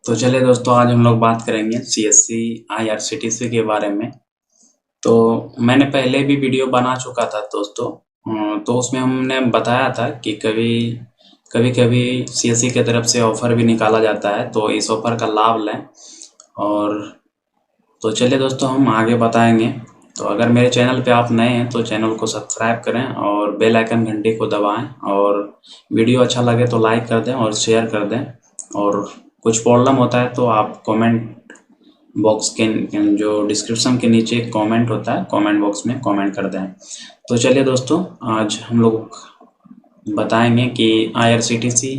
तो चलिए दोस्तों, आज हम लोग बात करेंगे सीएससी आईआरसीटीसी के बारे में। तो मैंने पहले भी वीडियो बना चुका था दोस्तों। तो उसमें हमने बताया था कि कभी कभी सीएससी की तरफ से ऑफ़र भी निकाला जाता है, तो इस ऑफ़र का लाभ लें। और तो चलिए दोस्तों, हम आगे बताएंगे। तो अगर मेरे चैनल पे आप नए हैं तो चैनल को सब्सक्राइब करें और बेल आइकन घंटी को दबाएं, और वीडियो अच्छा लगे तो लाइक कर दें और शेयर कर दें। और कुछ प्रॉब्लम होता है तो आप कमेंट बॉक्स के जो डिस्क्रिप्शन के नीचे एक कमेंट होता है, कमेंट बॉक्स में कमेंट कर दें। तो चलिए दोस्तों, आज हम लोग बताएंगे कि आईआरसीटीसी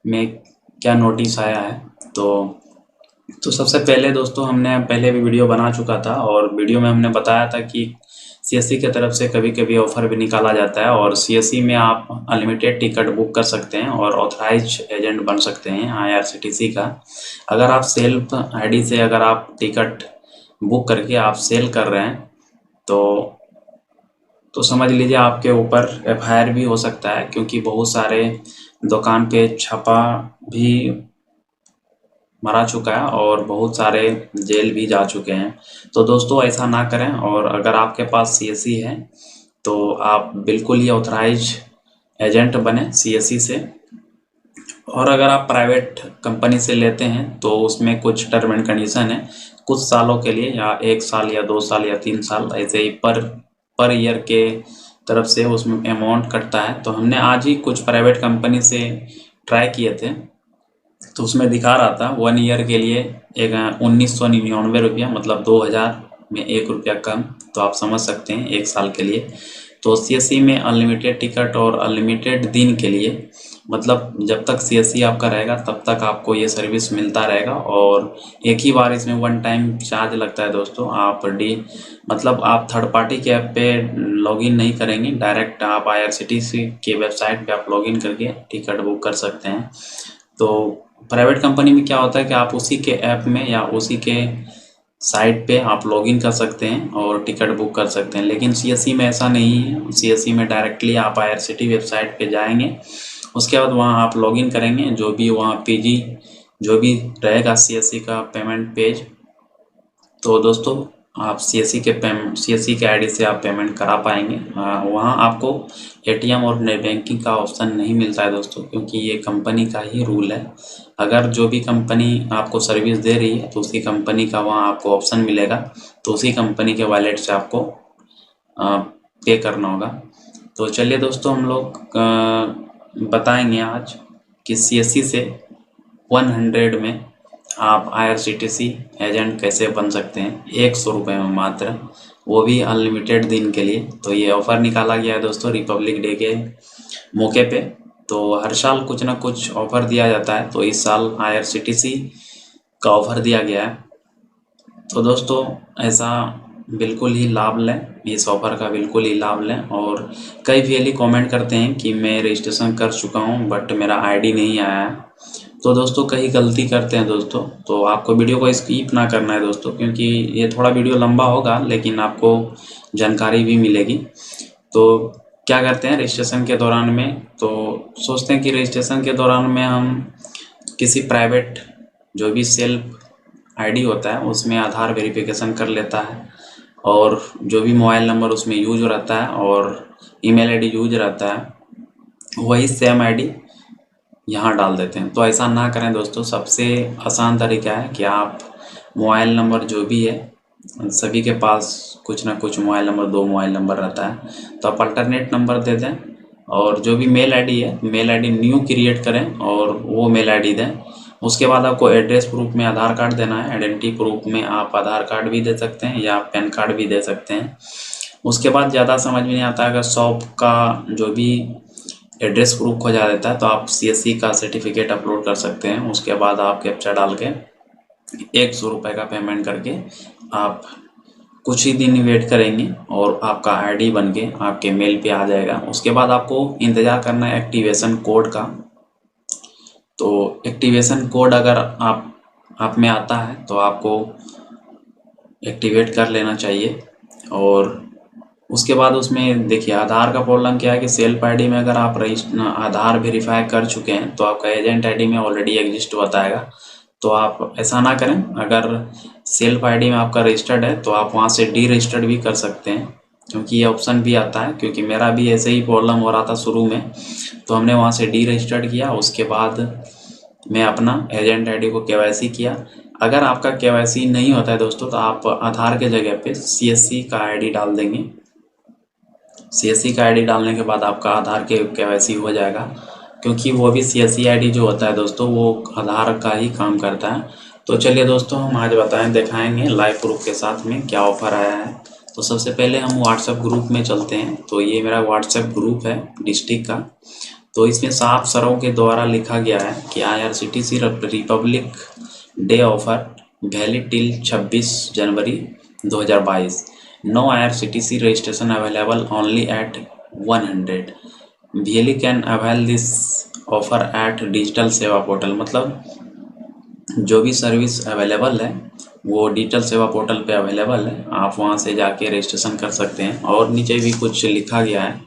में क्या नोटिस आया है। तो सबसे पहले दोस्तों, हमने पहले भी वीडियो बना चुका था और वीडियो में हमने बताया था कि सीएससी की तरफ से कभी कभी ऑफ़र भी निकाला जाता है, और सीएससी में आप अनलिमिटेड टिकट बुक कर सकते हैं और ऑथराइज एजेंट बन सकते हैं आईआरसीटीसी का। अगर आप सेल्फ आईडी से अगर आप टिकट बुक करके आप सेल कर रहे हैं तो समझ लीजिए आपके ऊपर एफआईआर भी हो सकता है, क्योंकि बहुत सारे दुकान पे छापा भी मरा चुका है और बहुत सारे जेल भी जा चुके हैं। तो दोस्तों, ऐसा ना करें। और अगर आपके पास सीएससी है तो आप बिल्कुल ही ऑथराइज एजेंट बने सीएससी से। और अगर आप प्राइवेट कंपनी से लेते हैं तो उसमें कुछ टर्म एंड कंडीशन है, कुछ सालों के लिए, या 1 साल या 2 साल या 3 साल, ऐसे ही पर ईयर के तरफ से उसमें अमाउंट कटता है। तो हमने आज ही कुछ प्राइवेट कंपनी से ट्राई किए थे, तो उसमें दिखा रहा था 1 ईयर के लिए एक 1999 रुपया, मतलब 2000 में 1 रुपया कम। तो आप समझ सकते हैं 1 साल के लिए। तो सीएससी में अनलिमिटेड टिकट और अनलिमिटेड दिन के लिए, मतलब जब तक सीएससी आपका रहेगा तब तक आपको ये सर्विस मिलता रहेगा। और एक ही बार इसमें वन टाइम चार्ज लगता है दोस्तों। मतलब आप थर्ड पार्टी के ऐप पे लॉगिन नहीं करेंगे, डायरेक्ट आप आईआरसीटीसी के वेबसाइट पे आप लॉगिन करके टिकट बुक कर सकते हैं। तो प्राइवेट कंपनी में क्या होता है कि आप उसी के ऐप में या उसी के साइट पे आप लॉगिन कर सकते हैं और टिकट बुक कर सकते हैं, लेकिन सीएससी में ऐसा नहीं है। सीएससी में डायरेक्टली आप आईआरसीटी वेबसाइट पे जाएंगे, उसके बाद वहाँ आप लॉगिन करेंगे, जो भी वहाँ पीजी जो भी रहेगा सीएससी का पेमेंट पेज। तो दोस्तों, आप सीएससी के आईडी से आप पेमेंट करा पाएंगे। वहाँ आपको एटीएम और नेट बैंकिंग का ऑप्शन नहीं मिलता है दोस्तों, क्योंकि ये कंपनी का ही रूल है। अगर जो भी कंपनी आपको सर्विस दे रही है तो उसी कंपनी का वहाँ आपको ऑप्शन मिलेगा, तो उसी कंपनी के वॉलेट से आपको पे करना होगा। तो चलिए दोस्तों, हम लोग बताएंगे आज कि सीएससी से 100 में आप आईआरसीटीसी एजेंट कैसे बन सकते हैं 100 रुपये में मात्र, वो भी अनलिमिटेड दिन के लिए। तो ये ऑफ़र निकाला गया है दोस्तों रिपब्लिक डे के मौके पे। तो हर साल कुछ ना कुछ ऑफ़र दिया जाता है, तो इस साल आईआरसीटीसी का ऑफ़र दिया गया है। तो दोस्तों, ऐसा बिल्कुल ही लाभ लें, इस ऑफ़र का बिल्कुल ही लाभ लें। और कई वेली कमेंट करते हैं कि मैं रजिस्ट्रेशन कर चुका हूं बट मेरा आईडी नहीं आया है। तो दोस्तों, कहीं गलती करते हैं दोस्तों, तो आपको वीडियो को स्किप ना करना है दोस्तों, क्योंकि ये थोड़ा वीडियो लंबा होगा लेकिन आपको जानकारी भी मिलेगी। तो क्या करते हैं रजिस्ट्रेशन के दौरान में, तो सोचते हैं कि रजिस्ट्रेशन के दौरान में हम किसी प्राइवेट जो भी सेल्फ आईडी होता है उसमें आधार वेरिफिकेशन कर लेता है, और जो भी मोबाइल नंबर उसमें यूज रहता है और ईमेल आईडी यूज रहता है वही सेम आईडी यहाँ डाल देते हैं। तो ऐसा ना करें दोस्तों। सबसे आसान तरीका है कि आप मोबाइल नंबर जो भी है, सभी के पास कुछ ना कुछ मोबाइल नंबर, 2 मोबाइल नंबर रहता है, तो आप अल्टरनेट नंबर दे दें। और जो भी मेल आईडी है, मेल आईडी न्यू क्रिएट करें और वो मेल आईडी दें। उसके बाद आपको एड्रेस प्रूफ में आधार कार्ड देना है। आइडेंटिटी प्रूफ में आप आधार कार्ड भी दे सकते हैं या पैन कार्ड भी दे सकते हैं। उसके बाद ज़्यादा समझ में नहीं आता, अगर शॉप का जो भी एड्रेस प्रूफ खो जा देता है तो आप सीएससी का सर्टिफिकेट अपलोड कर सकते हैं। उसके बाद आप कैप्चा डाल के 100 रुपये का पेमेंट करके आप कुछ ही दिन वेट करेंगे और आपका आईडी बन के आपके मेल पे आ जाएगा। उसके बाद आपको इंतज़ार करना है एक्टिवेशन कोड का। तो एक्टिवेशन कोड अगर आप में आता है तो आपको एक्टिवेट कर लेना चाहिए। और उसके बाद उसमें देखिए, आधार का प्रॉब्लम क्या है कि सेल्फ आईडी में अगर आप आधार वेरीफाई कर चुके हैं तो आपका एजेंट आईडी में ऑलरेडी एग्जिस्ट बताएगा। तो आप ऐसा ना करें, अगर सेल्फ आईडी में आपका रजिस्टर्ड है तो आप वहाँ से डी रजिस्टर्ड भी कर सकते हैं, क्योंकि ये ऑप्शन भी आता है। क्योंकि मेरा भी ऐसे ही प्रॉब्लम हो रहा था शुरू में, तो हमने वहाँ से डी रजिस्टर्ड किया। उसके बाद मैं अपना एजेंट आईडी को केवाईसी किया। अगर आपका केवाईसी नहीं होता है दोस्तों, तो आप आधार के जगह पे सीएससी का आईडी डाल देंगे। सीएससी का आईडी डालने के बाद आपका आधार के केवाईसी हो जाएगा, क्योंकि वो भी सीएससी आईडी जो होता है दोस्तों वो आधार का ही काम करता है। तो चलिए दोस्तों, हम आज दिखाएंगे लाइव प्रूफ के साथ में क्या ऑफ़र आया है। तो सबसे पहले हम व्हाट्सएप ग्रुप में चलते हैं। तो ये मेरा व्हाट्सएप ग्रुप है डिस्ट्रिक्ट का। तो इसमें साफ सरों के द्वारा लिखा गया है कि IRCTC republic day offer valid till 26 जनवरी 2022। No IRCTC registration available only at 100. VLE can avail this offer at digital सेवा पोर्टल। मतलब जो भी सर्विस अवेलेबल है वो डिजिटल सेवा पोर्टल पे अवेलेबल है, आप वहाँ से जाके रजिस्ट्रेशन कर सकते हैं। और नीचे भी कुछ लिखा गया है।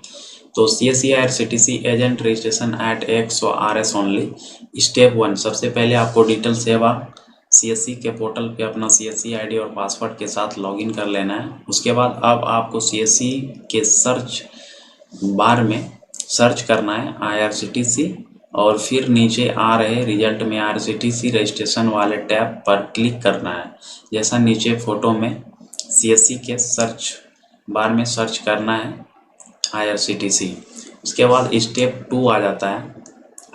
तो CSC IRCTC agent registration at XRS only. Step 1, सबसे पहले आपको डिजिटल सेवा CSC के पोर्टल पे अपना CSC आईडी और पासवर्ड के साथ लॉगिन कर लेना है। उसके बाद अब आपको CSC के सर्च बार में सर्च करना है IRCTC, और फिर नीचे आ रहे रिजल्ट में IRCTC रजिस्ट्रेशन वाले टैब पर क्लिक करना है। जैसा नीचे फोटो में CSC के सर्च बार में सर्च करना है IRCTC। उसके बाद स्टेप 2 आ जाता है।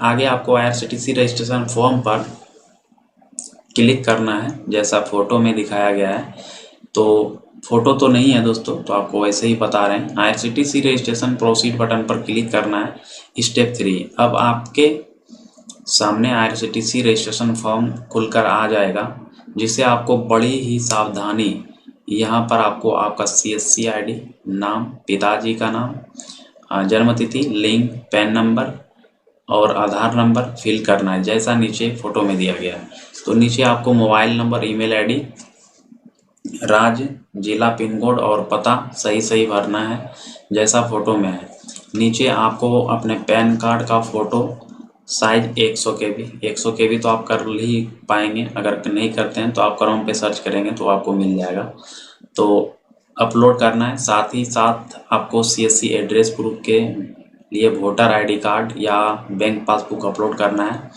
आगे आपको IRCTC रजिस्ट्रेशन फॉर्म पर क्लिक करना है, जैसा फोटो में दिखाया गया है। तो फोटो तो नहीं है दोस्तों, तो आपको वैसे ही बता रहे हैं। IRCTC रजिस्ट्रेशन प्रोसीड बटन पर क्लिक करना है। स्टेप 3, अब आपके सामने IRCTC रजिस्ट्रेशन फॉर्म खुलकर आ जाएगा, जिसे आपको बड़ी ही सावधानी यहाँ पर आपको आपका CSC आईडी, नाम, पिताजी का नाम, जन्मतिथि, लिंग, पैन नंबर और आधार नंबर फिल करना है, जैसा नीचे फोटो में दिया गया है। तो नीचे आपको मोबाइल नंबर, ईमेल आईडी, राज्य, जिला, पिन कोड और पता सही भरना है, जैसा फोटो में है। नीचे आपको अपने पैन कार्ड का फ़ोटो साइज 100 KB, 100 KB तो आप कर ही पाएंगे। अगर नहीं करते हैं तो आप क्रोम पे सर्च करेंगे तो आपको मिल जाएगा, तो अपलोड करना है। साथ ही साथ आपको CSC एड्रेस प्रूफ के लिए वोटर आईडी कार्ड या बैंक पासबुक अपलोड करना है,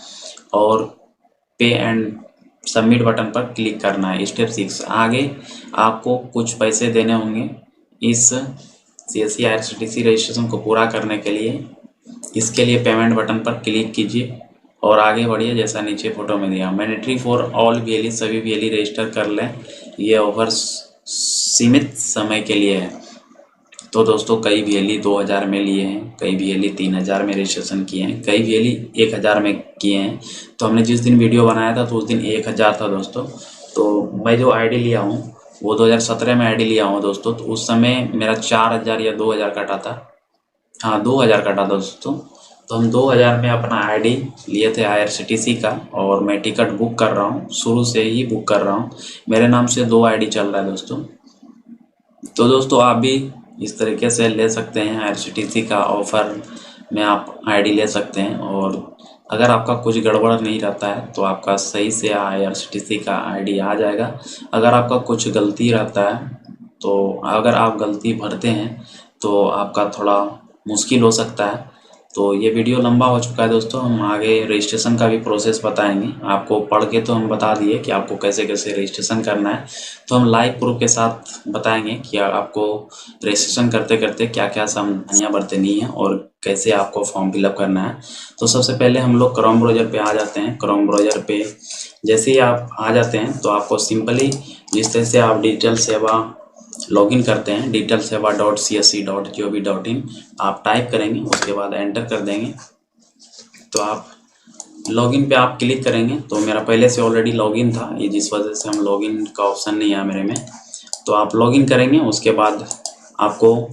और पे एंड सबमिट बटन पर क्लिक करना है। स्टेप 6, आगे आपको कुछ पैसे देने होंगे इस CSC IRCTC रजिस्ट्रेशन को पूरा करने के लिए। इसके लिए पेमेंट बटन पर क्लिक कीजिए और आगे बढ़िए, जैसा नीचे फोटो में दिया। मैंडेटरी फॉर ऑल VLE, सभी VLE रजिस्टर कर लें। ये ऑफर सीमित समय के लिए है। तो दोस्तों, कई VLE 2000 में लिए हैं, कई VLE 3000 में रजिस्ट्रेशन किए हैं, कई VLE 1000 में किए हैं। तो हमने जिस दिन वीडियो बनाया था तो उस दिन 1000 था दोस्तों। तो मैं जो आईडी लिया हूँ वो 2017 में आईडी लिया हूँ दोस्तों। तो उस समय मेरा 4000 या 2000 कटा था। हाँ, 2000 कटा दोस्तों। तो हम 2000 में अपना आईडी लिए थे IRCTC का, और मैं टिकट बुक कर रहा हूँ, शुरू से ही बुक कर रहा हूँ। मेरे नाम से 2 आईडी चल रहा है दोस्तों। तो दोस्तों, आप भी इस तरीके से ले सकते हैं IRCTC का ऑफ़र में आप आईडी ले सकते हैं। और अगर आपका कुछ गड़बड़ नहीं रहता है तो आपका सही से IRCTC का आईडी आ जाएगा। अगर आपका कुछ गलती रहता है, तो अगर आप गलती भरते हैं तो आपका थोड़ा मुश्किल हो सकता है। तो ये वीडियो लंबा हो चुका है दोस्तों, हम आगे रजिस्ट्रेशन का भी प्रोसेस बताएंगे आपको। पढ़ के तो हम बता दिए कि आपको कैसे कैसे रजिस्ट्रेशन करना है, तो हम लाइव प्रूफ के साथ बताएंगे कि आपको रजिस्ट्रेशन करते करते क्या क्या सावधानियाँ बरतनी है और कैसे आपको फॉर्म फिलअप करना है। तो सबसे पहले हम लोग क्रोम ब्राउज़र पे आ जाते हैं। क्रोम ब्राउज़र पे जैसे ही आप आ जाते हैं तो आपको सिंपली जिस तरह से आप डिजिटल सेवा लॉगिन करते हैं, डिजिटल सेवा .csc.gov.in आप टाइप करेंगे, उसके बाद एंटर कर देंगे। तो आप लॉगिन पे आप क्लिक करेंगे। तो मेरा पहले से ऑलरेडी लॉगिन था, ये जिस वजह से हम लॉगिन का ऑप्शन नहीं आया मेरे में। तो आप लॉगिन करेंगे, उसके बाद आपको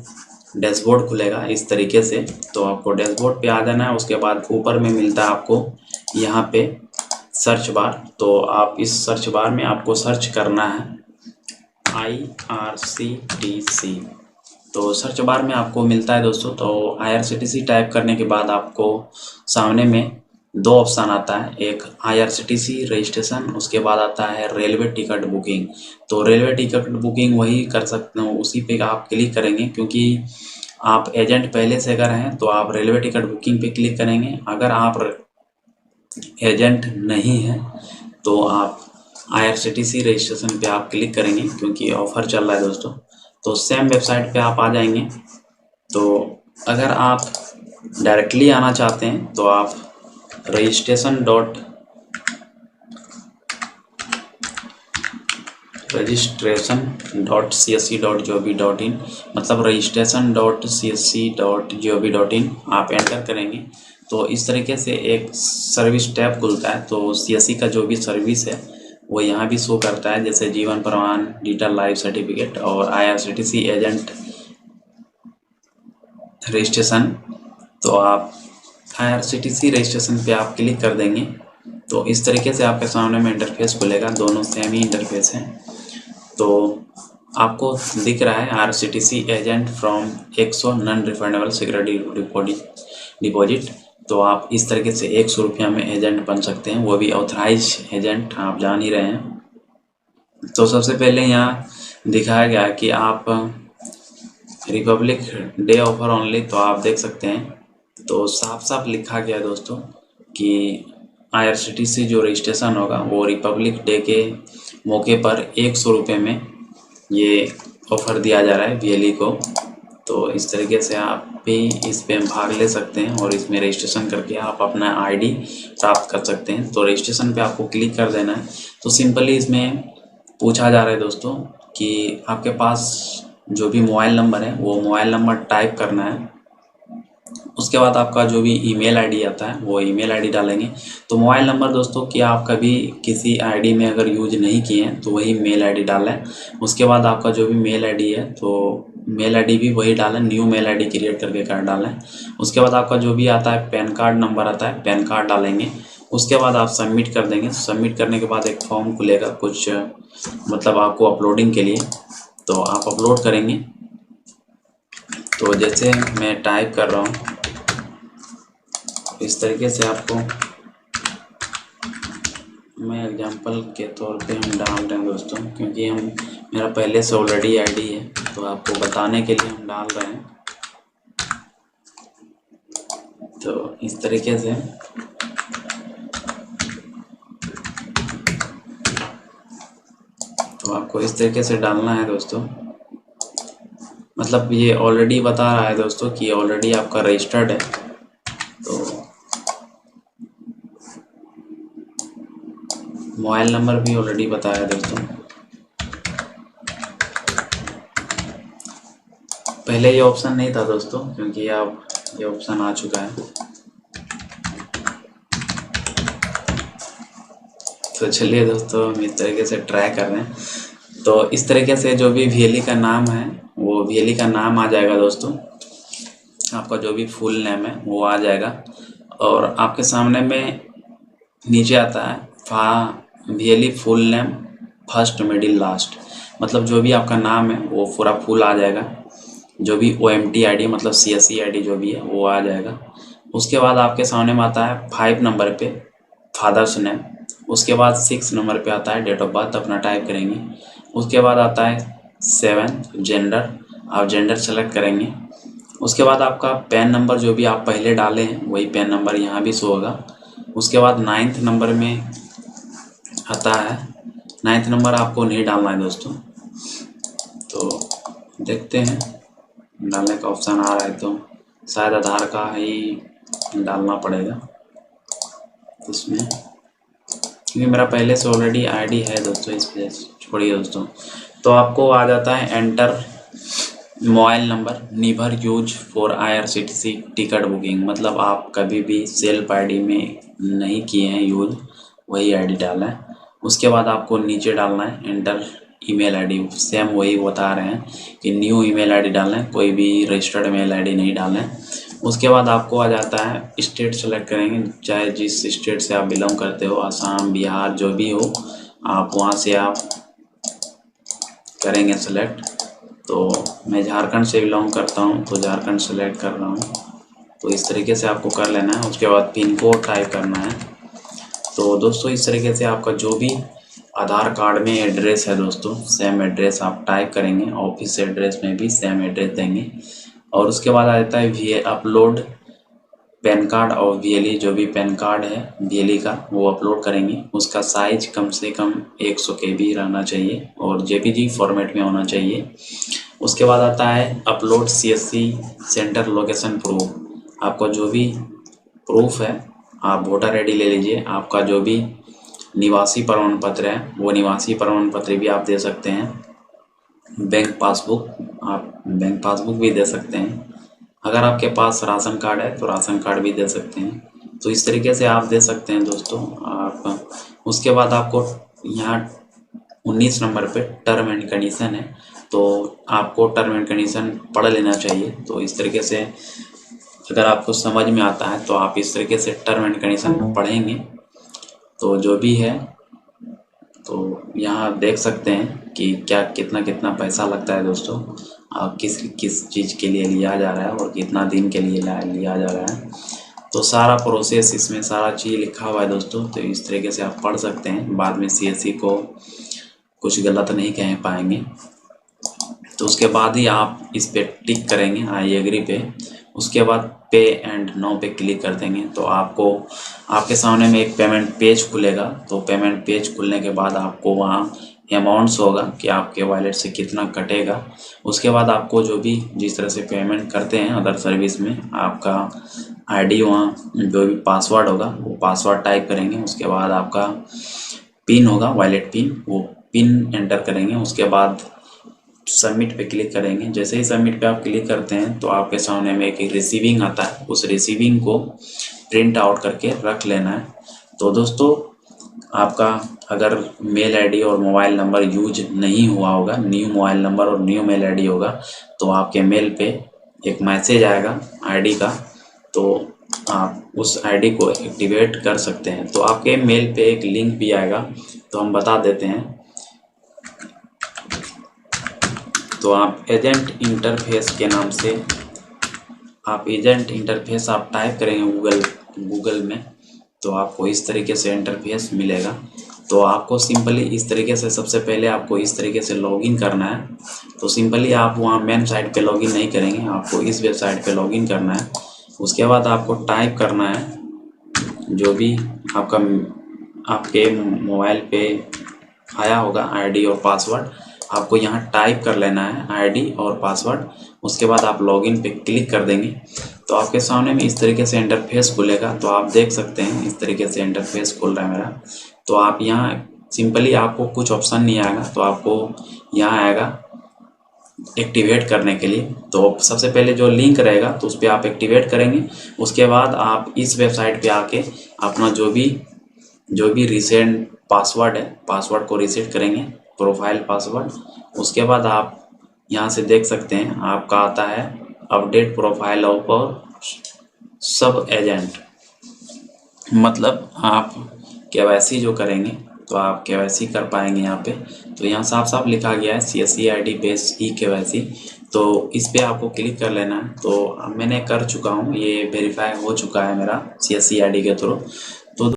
डैशबोर्ड खुलेगा इस तरीके से। तो आपको डैशबोर्ड पे आ जाना है। उसके बाद ऊपर में मिलता है आपको यहाँ पे सर्च बार। तो आप इस सर्च बार में आपको सर्च करना है IRCTC। तो सर्च बार में आपको मिलता है दोस्तों। तो IRCTC टाइप करने के बाद आपको सामने में दो ऑप्शन आता है, एक IRCTC रजिस्ट्रेशन, उसके बाद आता है रेलवे टिकट बुकिंग। तो रेलवे टिकट बुकिंग वही कर सकते हो, उसी पे आप क्लिक करेंगे, क्योंकि आप एजेंट पहले से अगर हैं तो आप रेलवे टिकट बुकिंग पे क्लिक करेंगे। अगर आप एजेंट नहीं है तो आप IRCTC रजिस्ट्रेशन पे आप क्लिक करेंगे, क्योंकि ऑफ़र चल रहा है दोस्तों। तो सेम वेबसाइट पे आप आ जाएंगे। तो अगर आप डायरेक्टली आना चाहते हैं तो आप registration.csc.gov.in मतलब registration.csc.gov.in आप एंटर करेंगे तो इस तरीके से एक सर्विस टैब खुलता है। तो CSC का जो भी सर्विस है वो यहाँ भी शो करता है, जैसे जीवन प्रमाण, डिजिटल लाइफ सर्टिफिकेट और IRCTC एजेंट रजिस्ट्रेशन। तो आप IRCTC रजिस्ट्रेशन पे आप क्लिक कर देंगे तो इस तरीके से आपके सामने में इंटरफेस खुलेगा। दोनों सेम ही इंटरफेस हैं। तो आपको दिख रहा है IRCTC agent from 100 non refundable security deposit. तो आप इस तरीके से 100 रुपया में एजेंट बन सकते हैं, वो भी ऑथराइज एजेंट, आप जान ही रहे हैं। तो सबसे पहले यहाँ दिखाया गया कि आप रिपब्लिक डे ऑफर ओनली, तो आप देख सकते हैं। तो साफ साफ लिखा गया है दोस्तों कि IRCTC जो रजिस्ट्रेशन होगा वो रिपब्लिक डे के मौके पर 100 रुपये में ये ऑफ़र दिया जा रहा है VLE को। तो इस तरीके से आप भी इस पे भाग ले सकते हैं और इसमें रजिस्ट्रेशन करके आप अपना ID प्राप्त कर सकते हैं। तो रजिस्ट्रेशन पे आपको क्लिक कर देना है। तो सिंपली इसमें पूछा जा रहा है दोस्तों कि आपके पास जो भी मोबाइल नंबर है वो मोबाइल नंबर टाइप करना है। उसके बाद आपका जो भी ईमेल आईडी आता है वो ईमेल आईडी डालेंगे। तो मोबाइल नंबर दोस्तों कि आप कभी किसी आईडी में अगर यूज नहीं किए हैं तो वही मेल आईडी डालें। उसके बाद आपका जो भी मेल आईडी है तो मेल आईडी भी वही डालें, न्यू मेल आईडी क्रिएट करके कार्ड डालें। उसके बाद आपका जो भी आता है पैन कार्ड नंबर आता है, पैन कार्ड डालेंगे। उसके बाद आप सबमिट कर देंगे। सबमिट करने के बाद एक फॉर्म खुलेगा कुछ मतलब आपको अपलोडिंग के लिए, तो आप अपलोड करेंगे। तो जैसे मैं टाइप कर रहा हूँ इस तरीके से आपको मैं एग्जांपल के तौर पे हम डाल रहे हैं दोस्तों, क्योंकि हम मेरा पहले से ऑलरेडी आईडी है तो आपको बताने के लिए हम डाल रहे हैं। तो इस तरीके से तो आपको इस तरीके से डालना है दोस्तों। मतलब ये ऑलरेडी बता रहा है दोस्तों कि ऑलरेडी आपका रजिस्टर्ड है। तो मोबाइल नंबर भी ऑलरेडी बताया दोस्तों। पहले ये ऑप्शन नहीं था दोस्तों, क्योंकि अब ये ऑप्शन आ चुका है। तो चलिए दोस्तों हम इस तरीके से ट्राई कर रहे हैं। तो इस तरीके से जो भी VLE का नाम है वो VLE का नाम आ जाएगा दोस्तों। आपका जो भी फुल नेम है वो आ जाएगा और आपके सामने में नीचे आता है VLE full name first middle last, मतलब जो भी आपका नाम है वो पूरा फुल आ जाएगा। जो भी OMT ID मतलब CSC ID जो भी है वो आ जाएगा। उसके बाद आपके सामने में आता है 5 नंबर पे फादर्स नेम। उसके बाद 6 नंबर पे आता है डेट ऑफ बर्थ, अपना टाइप करेंगे। उसके बाद आता है 7 जेंडर, आप जेंडर सेलेक्ट करेंगे। उसके बाद आपका पैन नंबर जो भी आप पहले डाले हैं वही पैन नंबर यहाँ भी शो होगा। उसके बाद 9th नंबर में आता है, 9th नंबर आपको नहीं डालना है दोस्तों। तो देखते हैं डालने का ऑप्शन आ रहा है तो शायद आधार का ही डालना पड़ेगा इसमें, क्योंकि मेरा पहले से ऑलरेडी आईडी है दोस्तों, इस वजह से छोड़िए दोस्तों। तो आपको आ जाता है enter mobile number never use for IRCTC ticket booking, मतलब आप कभी भी सेल्फ आईडी में नहीं किए हैं यूज, वही आईडी डालना है। उसके बाद आपको नीचे डालना है एंटर ईमेल आईडी, सेम वही बता रहे हैं कि न्यू ईमेल आईडी डालना है, कोई भी रजिस्टर्ड मेल आईडी नहीं डालना है। उसके बाद आपको आ जाता है स्टेट सेलेक्ट करेंगे, चाहे जिस स्टेट से आप बिलोंग करते हो, आसाम, बिहार जो भी हो, आप वहाँ से आप करेंगे सेलेक्ट। तो मैं झारखंड से बिलोंग करता हूँ तो झारखंड सेलेक्ट कर रहा हूँ। तो इस तरीके से आपको कर लेना है। उसके बाद पिन कोड टाइप करना है। तो दोस्तों इस तरीके से आपका जो भी आधार कार्ड में एड्रेस है दोस्तों, सेम एड्रेस आप टाइप करेंगे। ऑफिस एड्रेस में भी सेम एड्रेस देंगे। और उसके बाद आ जाता है अपलोड पैन कार्ड और VLE, जो भी पैन कार्ड है VLE का वो अपलोड करेंगे। उसका साइज कम से कम 100 KB रहना चाहिए और JPG फॉर्मेट में होना चाहिए। उसके बाद आता है upload CSC centre location proof. आपको जो भी प्रूफ है, आप वोटर ID ले लीजिए। आपका जो भी निवासी प्रमाण पत्र है वो निवासी प्रमाण पत्र भी आप दे सकते हैं। बैंक पासबुक, आप बैंक पासबुक भी दे सकते हैं। अगर आपके पास राशन कार्ड है तो राशन कार्ड भी दे सकते हैं। तो इस तरीके से आप दे सकते हैं दोस्तों आप। उसके बाद आपको यहाँ 19 नंबर पे टर्म एंड कंडीशन है, तो आपको टर्म एंड कंडीशन पढ़ लेना चाहिए। तो इस तरीके से अगर आपको समझ में आता है तो आप इस तरीके से टर्म एंड कंडीशन पढ़ेंगे तो जो भी है, तो यहाँ देख सकते हैं कि क्या कितना कितना पैसा लगता है दोस्तों, किस किस चीज़ के लिए लिया जा रहा है और कितना दिन के लिए लिया जा रहा है। तो सारा प्रोसेस इसमें सारा चीज़ लिखा हुआ है दोस्तों। तो इस तरीके से आप पढ़ सकते हैं, बाद में CSC को कुछ गलत नहीं कह पाएंगे। तो उसके बाद ही आप इस पे टिक करेंगे आई एग्री पे। उसके बाद पे एंड नो पे क्लिक कर देंगे तो आपको आपके सामने में एक पेमेंट पेज खुलेगा। तो पेमेंट पेज खुलने के बाद आपको वहाँ अमाउंट्स होगा कि आपके वॉलेट से कितना कटेगा। उसके बाद आपको जो भी जिस तरह से पेमेंट करते हैं अदर सर्विस में, आपका ID वहाँ जो भी पासवर्ड होगा वो पासवर्ड टाइप करेंगे। उसके बाद आपका पिन होगा वॉलेट पिन, वो पिन एंटर करेंगे। उसके बाद सबमिट पे क्लिक करेंगे। जैसे ही सबमिट पे आप क्लिक करते हैं तो आपके सामने में एक रिसीविंग आता है। उस रिसीविंग को प्रिंट आउट करके रख लेना है। तो दोस्तों आपका अगर मेल ID और मोबाइल नंबर यूज नहीं हुआ होगा, न्यू मोबाइल नंबर और न्यू मेल ID होगा, तो आपके मेल पे एक मैसेज आएगा ID का, तो आप उस ID को एक्टिवेट कर सकते हैं। तो आपके मेल पे एक लिंक भी आएगा, तो हम बता देते हैं। तो आप एजेंट इंटरफेस के नाम से आप एजेंट इंटरफेस आप टाइप करेंगे गूगल में, तो आपको इस तरीके से इंटरफेस मिलेगा। तो आपको सिंपली इस तरीके से सबसे पहले आपको इस तरीके से लॉगिन करना है। तो सिंपली आप वहाँ मेन साइट पे लॉगिन नहीं करेंगे, आपको इस वेबसाइट पे लॉगिन करना है। उसके बाद आपको टाइप करना है जो भी आपके मोबाइल पे आया होगा ID और पासवर्ड, आपको यहाँ टाइप कर लेना है ID और पासवर्ड। उसके बाद आप लॉगिन पे क्लिक कर देंगे तो आपके सामने में इस तरीके से इंटरफेस खुलेगा। तो आप देख सकते हैं इस तरीके से इंटरफेस खुल रहा है मेरा। तो आप यहाँ सिंपली आपको कुछ ऑप्शन नहीं आएगा, तो आपको यहाँ आएगा एक्टिवेट करने के लिए। तो सबसे पहले जो लिंक रहेगा तो उस पर आप एक्टिवेट करेंगे। उसके बाद आप इस वेबसाइट पे आके अपना जो भी रिसेंट पासवर्ड है, पासवर्ड को रीसेट करेंगे, प्रोफाइल पासवर्ड। उसके बाद आप यहाँ से देख सकते हैं आपका आता है अपडेट प्रोफाइल ऑफ सब एजेंट, मतलब आप KYC जो करेंगे तो आप KYC कर पाएंगे यहाँ पे। तो यहाँ साफ साफ लिखा गया है CSC ID बेस्ड eKYC, तो इस पे आपको क्लिक कर लेना है। तो मैंने कर चुका हूँ, ये वेरीफाई हो चुका है मेरा CSC ID के थ्रू।